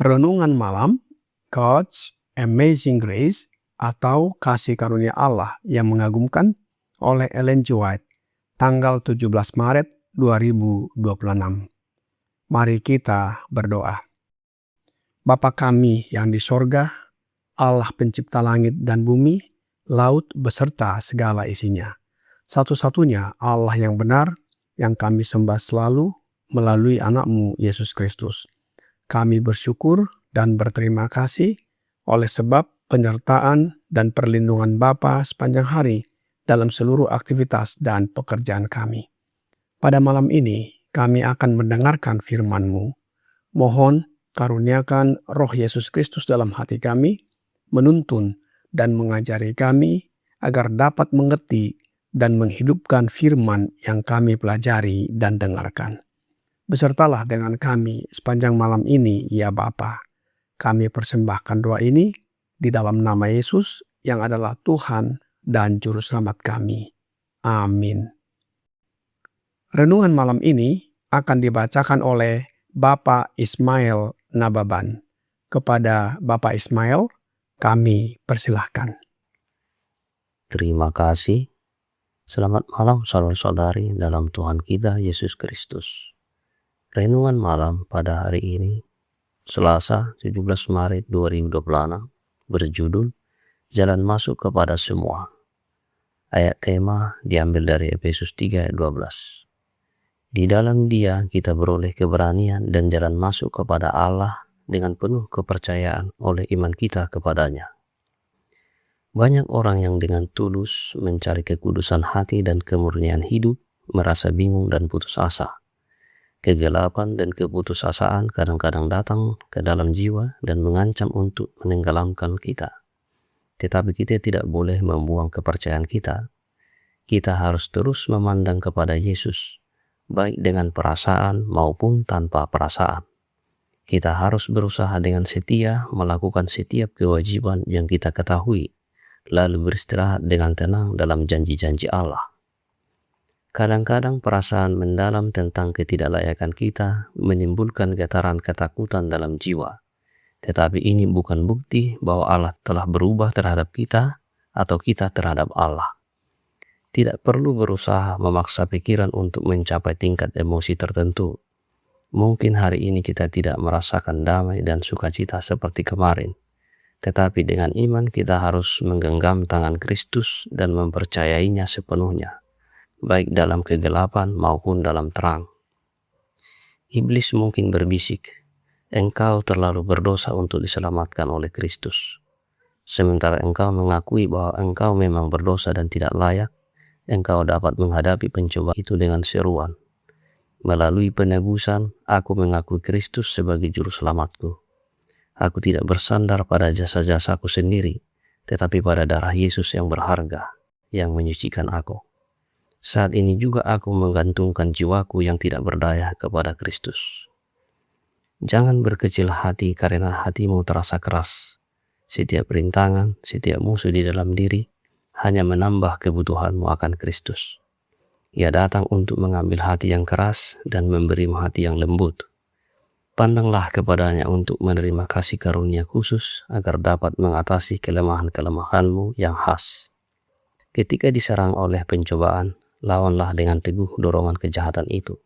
Renungan malam, God's Amazing Grace atau Kasih Karunia Allah yang mengagumkan oleh Ellen G. White, tanggal 17 Maret 2026. Mari kita berdoa. Bapa kami yang di sorga, Allah pencipta langit dan bumi, laut beserta segala isinya. Satu-satunya Allah yang benar, yang kami sembah selalu melalui anak-Mu Yesus Kristus. Kami bersyukur dan berterima kasih oleh sebab penyertaan dan perlindungan Bapa sepanjang hari dalam seluruh aktivitas dan pekerjaan kami. Pada malam ini, kami akan mendengarkan firman-Mu. Mohon karuniakan Roh Yesus Kristus dalam hati kami, menuntun dan mengajari kami agar dapat mengerti dan menghidupkan firman yang kami pelajari dan dengarkan. Besertalah dengan kami sepanjang malam ini, ya Bapa. Kami persembahkan doa ini di dalam nama Yesus yang adalah Tuhan dan Juru Selamat kami. Amin. Renungan malam ini akan dibacakan oleh Bapak Ismail Nababan. Kepada Bapak Ismail, kami persilahkan. Terima kasih. Selamat malam saudara-saudari dalam Tuhan kita Yesus Kristus. Renungan malam pada hari ini, Selasa 17 Maret 2026, berjudul Jalan Masuk kepada Semua. Ayat tema diambil dari Efesus 3 ayat 12. Di dalam Dia kita beroleh keberanian dan jalan masuk kepada Allah dengan penuh kepercayaan oleh iman kita kepadanya. Banyak orang yang dengan tulus mencari kekudusan hati dan kemurnian hidup merasa bingung dan putus asa. Kegelapan dan keputusasaan kadang-kadang datang ke dalam jiwa dan mengancam untuk menenggelamkan kita. Tetapi kita tidak boleh membuang kepercayaan kita. Kita harus terus memandang kepada Yesus, baik dengan perasaan maupun tanpa perasaan. Kita harus berusaha dengan setia melakukan setiap kewajiban yang kita ketahui, lalu beristirahat dengan tenang dalam janji-janji Allah. Kadang-kadang perasaan mendalam tentang ketidaklayakan kita menimbulkan getaran ketakutan dalam jiwa. Tetapi ini bukan bukti bahwa Allah telah berubah terhadap kita atau kita terhadap Allah. Tidak perlu berusaha memaksa pikiran untuk mencapai tingkat emosi tertentu. Mungkin hari ini kita tidak merasakan damai dan sukacita seperti kemarin. Tetapi dengan iman kita harus menggenggam tangan Kristus dan mempercayainya sepenuhnya, baik dalam kegelapan maupun dalam terang. Iblis mungkin berbisik, engkau terlalu berdosa untuk diselamatkan oleh Kristus. Sementara engkau mengakui bahwa engkau memang berdosa dan tidak layak, engkau dapat menghadapi pencobaan itu dengan seruan. Melalui penebusan, aku mengakui Kristus sebagai juru selamatku. Aku tidak bersandar pada jasa-jasaku sendiri, tetapi pada darah Yesus yang berharga, yang menyucikan aku. Saat ini juga aku menggantungkan jiwaku yang tidak berdaya kepada Kristus. Jangan berkecil hati karena hatimu terasa keras. Setiap rintangan, setiap musuh di dalam diri hanya menambah kebutuhanmu akan Kristus. Ia datang untuk mengambil hati yang keras dan memberimu hati yang lembut. Pandanglah kepadanya untuk menerima kasih karunia khusus agar dapat mengatasi kelemahan-kelemahanmu yang khas. Ketika diserang oleh pencobaan, lawanlah dengan teguh dorongan kejahatan itu.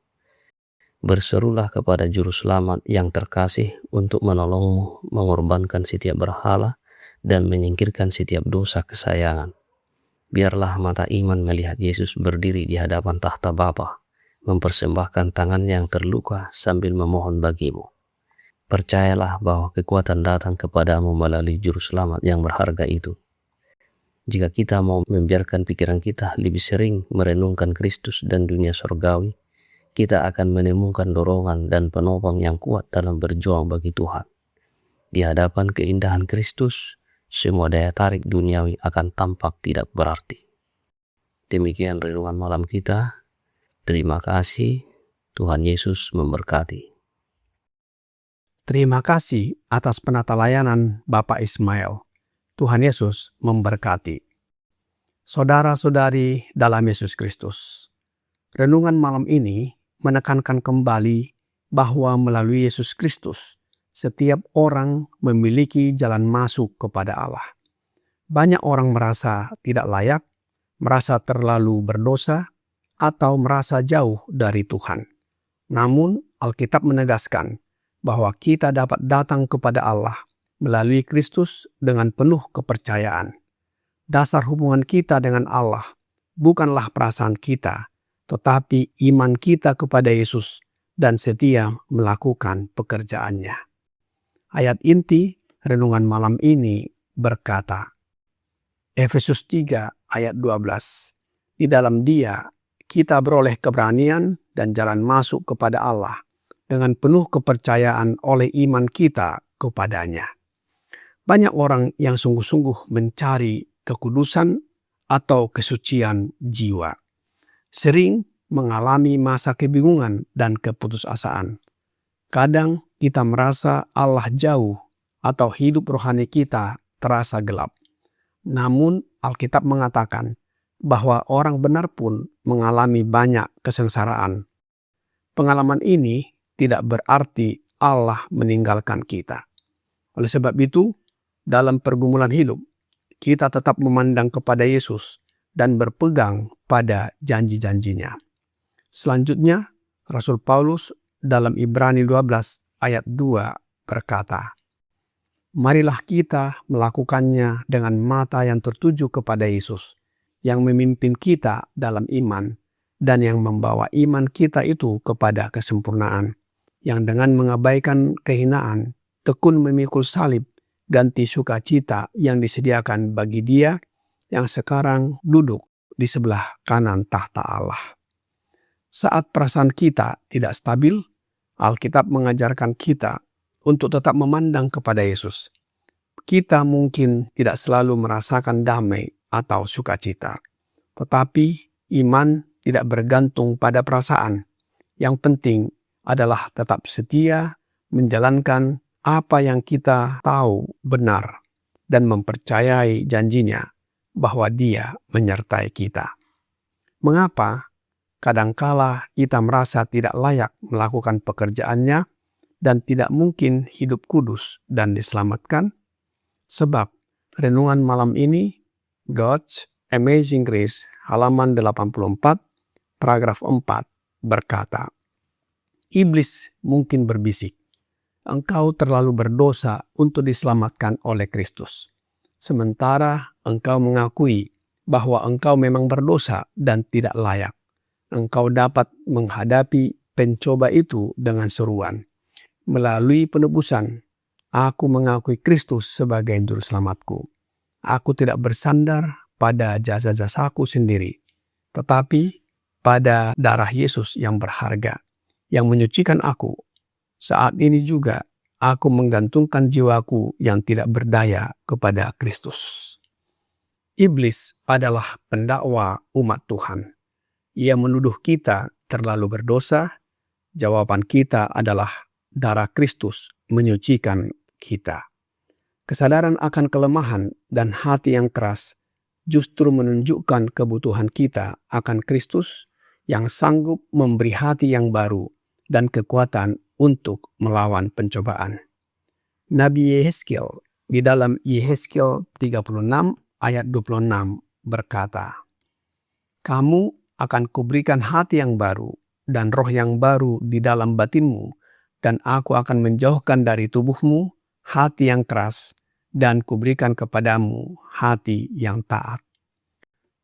Berserulah kepada Juru Selamat yang terkasih untuk menolongmu mengorbankan setiap berhala dan menyingkirkan setiap dosa kesayangan. Biarlah mata iman melihat Yesus berdiri di hadapan tahta Bapa, mempersembahkan tangannya yang terluka sambil memohon bagimu. Percayalah bahwa kekuatan datang kepadamu melalui Juru Selamat yang berharga itu. Jika kita mau membiarkan pikiran kita lebih sering merenungkan Kristus dan dunia surgawi, kita akan menemukan dorongan dan penopang yang kuat dalam berjuang bagi Tuhan. Di hadapan keindahan Kristus, semua daya tarik duniawi akan tampak tidak berarti. Demikian renungan malam kita. Terima kasih. Tuhan Yesus memberkati. Terima kasih atas penata layanan Bapak Ismail. Tuhan Yesus memberkati. Saudara-saudari dalam Yesus Kristus, renungan malam ini menekankan kembali bahwa melalui Yesus Kristus, setiap orang memiliki jalan masuk kepada Allah. Banyak orang merasa tidak layak, merasa terlalu berdosa, atau merasa jauh dari Tuhan. Namun, Alkitab menegaskan bahwa kita dapat datang kepada Allah melalui Kristus dengan penuh kepercayaan. Dasar hubungan kita dengan Allah bukanlah perasaan kita, tetapi iman kita kepada Yesus dan setia melakukan pekerjaannya. Ayat inti renungan malam ini berkata, Efesus 3 ayat 12, di dalam Dia kita beroleh keberanian dan jalan masuk kepada Allah dengan penuh kepercayaan oleh iman kita kepadanya. Banyak orang yang sungguh-sungguh mencari kekudusan atau kesucian jiwa sering mengalami masa kebingungan dan keputusasaan. Kadang kita merasa Allah jauh atau hidup rohani kita terasa gelap. Namun Alkitab mengatakan bahwa orang benar pun mengalami banyak kesengsaraan. Pengalaman ini tidak berarti Allah meninggalkan kita. Oleh sebab itu, dalam pergumulan hidup, kita tetap memandang kepada Yesus dan berpegang pada janji-janjinya. Selanjutnya, Rasul Paulus dalam Ibrani 12 ayat 2 berkata, marilah kita melakukannya dengan mata yang tertuju kepada Yesus, yang memimpin kita dalam iman, dan yang membawa iman kita itu kepada kesempurnaan, yang dengan mengabaikan kehinaan, tekun memikul salib, ganti sukacita yang disediakan bagi Dia yang sekarang duduk di sebelah kanan tahta Allah. Saat perasaan kita tidak stabil, Alkitab mengajarkan kita untuk tetap memandang kepada Yesus. Kita mungkin tidak selalu merasakan damai atau sukacita, tetapi iman tidak bergantung pada perasaan. Yang penting adalah tetap setia menjalankan apa yang kita tahu benar dan mempercayai janjinya bahwa Dia menyertai kita. Mengapa kadangkala kita merasa tidak layak melakukan pekerjaannya dan tidak mungkin hidup kudus dan diselamatkan? Sebab renungan malam ini, God's Amazing Grace, halaman 84, paragraf 4, berkata, Iblis mungkin berbisik, engkau terlalu berdosa untuk diselamatkan oleh Kristus. Sementara engkau mengakui bahwa engkau memang berdosa dan tidak layak. Engkau dapat menghadapi pencoba itu dengan seruan. Melalui penebusan, aku mengakui Kristus sebagai juru selamatku. Aku tidak bersandar pada jasa-jasaku sendiri, tetapi pada darah Yesus yang berharga, yang menyucikan aku. Saat ini juga aku menggantungkan jiwaku yang tidak berdaya kepada Kristus. Iblis adalah pendakwa umat Tuhan. Ia menuduh kita terlalu berdosa. Jawaban kita adalah darah Kristus menyucikan kita. Kesadaran akan kelemahan dan hati yang keras justru menunjukkan kebutuhan kita akan Kristus yang sanggup memberi hati yang baru dan kekuatan untuk melawan pencobaan. Nabi Yehezkiel di dalam Yehezkiel 36 ayat 26 berkata, kamu akan kuberikan hati yang baru dan roh yang baru di dalam batinmu, dan aku akan menjauhkan dari tubuhmu hati yang keras dan kuberikan kepadamu hati yang taat.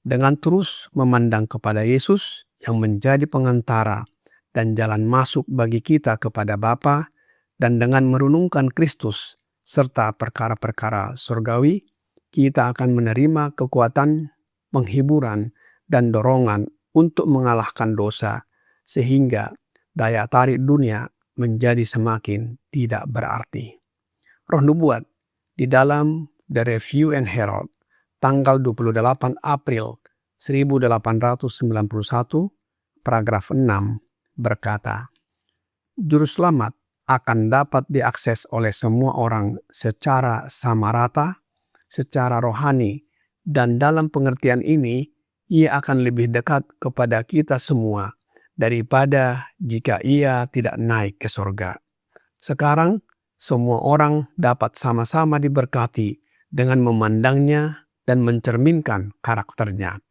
Dengan terus memandang kepada Yesus yang menjadi pengantara dan jalan masuk bagi kita kepada Bapa, dan dengan merenungkan Kristus serta perkara-perkara surgawi, kita akan menerima kekuatan, penghiburan, dan dorongan untuk mengalahkan dosa, sehingga daya tarik dunia menjadi semakin tidak berarti. Roh Nubuat di dalam The Review and Herald tanggal 28 April 1891, paragraf 6 berkata, Juru selamat akan dapat diakses oleh semua orang secara sama rata, secara rohani, dan dalam pengertian ini, ia akan lebih dekat kepada kita semua daripada jika ia tidak naik ke sorga. Sekarang, semua orang dapat sama-sama diberkati dengan memandangnya dan mencerminkan karakternya.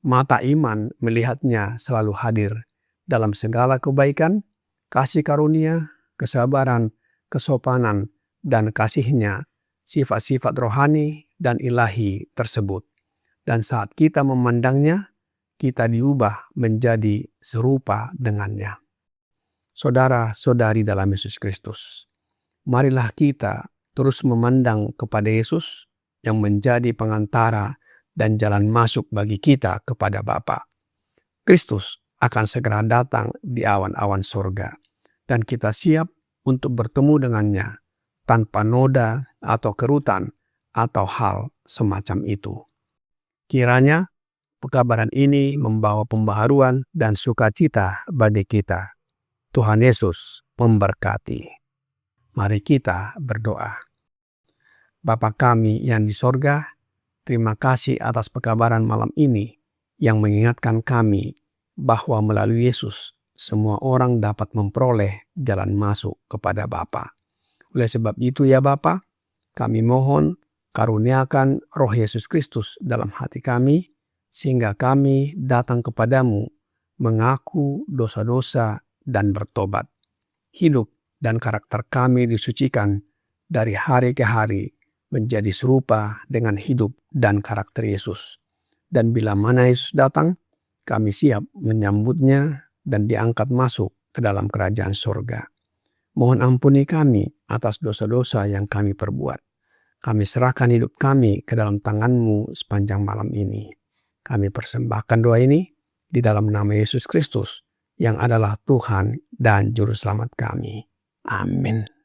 Mata iman melihatnya selalu hadir dalam segala kebaikan, kasih karunia, kesabaran, kesopanan, dan kasihnya, sifat-sifat rohani dan ilahi tersebut. Dan saat kita memandangnya, kita diubah menjadi serupa dengannya. Saudara-saudari dalam Yesus Kristus, marilah kita terus memandang kepada Yesus yang menjadi pengantara dan jalan masuk bagi kita kepada Bapa. Kristus akan segera datang di awan-awan surga, dan kita siap untuk bertemu dengannya tanpa noda atau kerutan atau hal semacam itu. Kiranya pekabaran ini membawa pembaharuan dan sukacita bagi kita. Tuhan Yesus memberkati. Mari kita berdoa. Bapa kami yang di sorga, terima kasih atas pekabaran malam ini yang mengingatkan kami bahwa melalui Yesus semua orang dapat memperoleh jalan masuk kepada Bapa. Oleh sebab itu ya Bapa, kami mohon karuniakan Roh Yesus Kristus dalam hati kami, sehingga kami datang kepadamu, mengaku dosa-dosa dan bertobat. Hidup dan karakter kami disucikan dari hari ke hari menjadi serupa dengan hidup dan karakter Yesus. Dan bila mana Yesus datang, kami siap menyambutnya dan diangkat masuk ke dalam kerajaan surga. Mohon ampuni kami atas dosa-dosa yang kami perbuat. Kami serahkan hidup kami ke dalam tangan-Mu sepanjang malam ini. Kami persembahkan doa ini di dalam nama Yesus Kristus yang adalah Tuhan dan Juru Selamat kami. Amin.